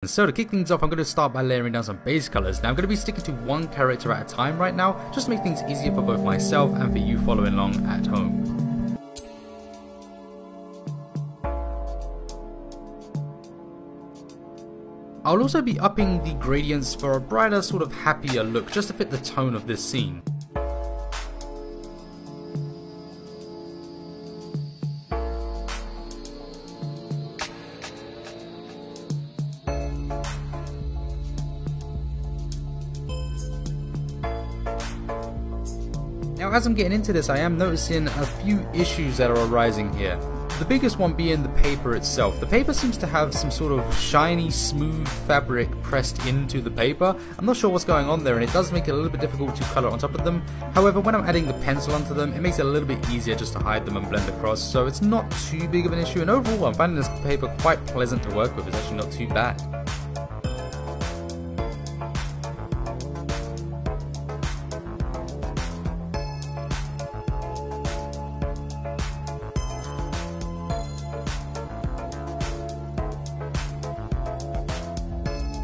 So to kick things off, I'm going to start by layering down some base colors. Now I'm going to be sticking to one character at a time right now, just to make things easier for both myself and for you following along at home. I'll also be upping the gradients for a brighter, sort of happier look, just to fit the tone of this scene. Now as I'm getting into this, I am noticing a few issues that are arising here. The biggest one being the paper itself. The paper seems to have some sort of shiny, smooth fabric pressed into the paper. I'm not sure what's going on there, and it does make it a little bit difficult to colour on top of them. However, when I'm adding the pencil onto them, it makes it a little bit easier just to hide them and blend across, so it's not too big of an issue, and overall I'm finding this paper quite pleasant to work with. It's actually not too bad.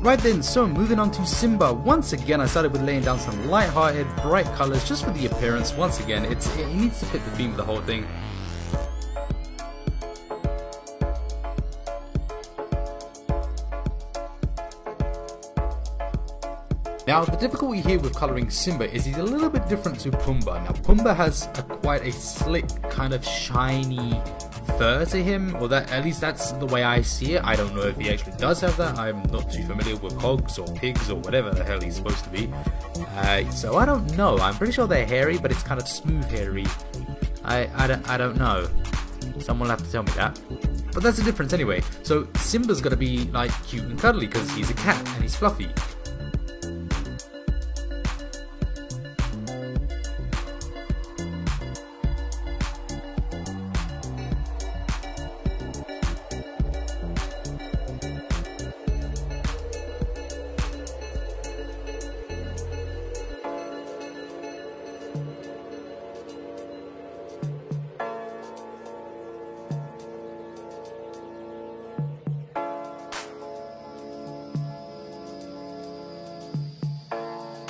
Right then, so moving on to Simba. Once again, I started with laying down some light-hearted, bright colours just for the appearance. Once again, it needs to fit the theme of the whole thing. Now, the difficulty here with colouring Simba is he's a little bit different to Pumbaa. Now, Pumbaa has quite a slick, kind of shiny fur to him, or that at least that's the way I see it. I don't know if he actually does have that. I'm not too familiar with hogs or pigs or whatever the hell he's supposed to be. So I don't know. I'm pretty sure they're hairy, but it's kind of smooth hairy. I don't know. Someone will have to tell me that. But that's the difference anyway. So Simba's gonna be like cute and cuddly because he's a cat and he's fluffy.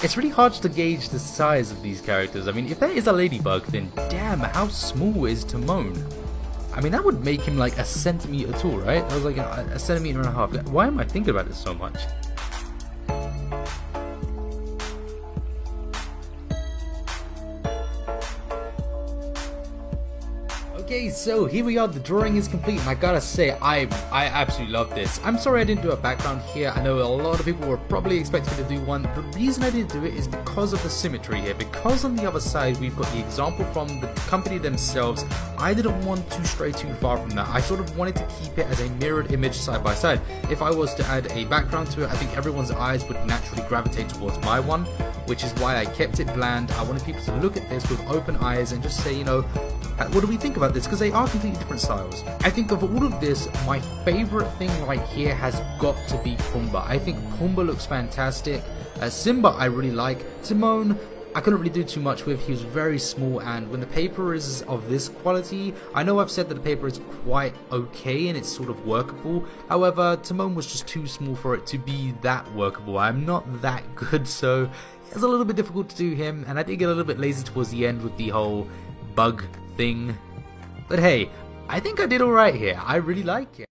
It's really hard to gauge the size of these characters. I mean, if that is a ladybug, then damn, how small is Timon? I mean, that would make him like a centimeter tall, right? That was like a centimeter and a half. Why am I thinking about this so much? Okay, so here we are, the drawing is complete, and I gotta say, I absolutely love this. I'm sorry I didn't do a background here. I know a lot of people were probably expecting to do one. The reason I didn't do it is because of the symmetry here, because on the other side we've got the example from the company themselves. I didn't want to stray too far from that. I sort of wanted to keep it as a mirrored image side by side. If I was to add a background to it, I think everyone's eyes would naturally gravitate towards my one, which is why I kept it bland. I wanted people to look at this with open eyes and just say, you know, what do we think about this? Because they are completely different styles. I think of all of this, my favourite thing right here has got to be Pumbaa. I think Pumbaa looks fantastic. Simba I really like. Timon I couldn't really do too much with. He was very small, and when the paper is of this quality, I know I've said that the paper is quite okay and it's sort of workable. However, Timon was just too small for it to be that workable. I'm not that good, so it's a little bit difficult to do him, and I did get a little bit lazy towards the end with the whole bug thing. But hey, I think I did alright here. I really like it.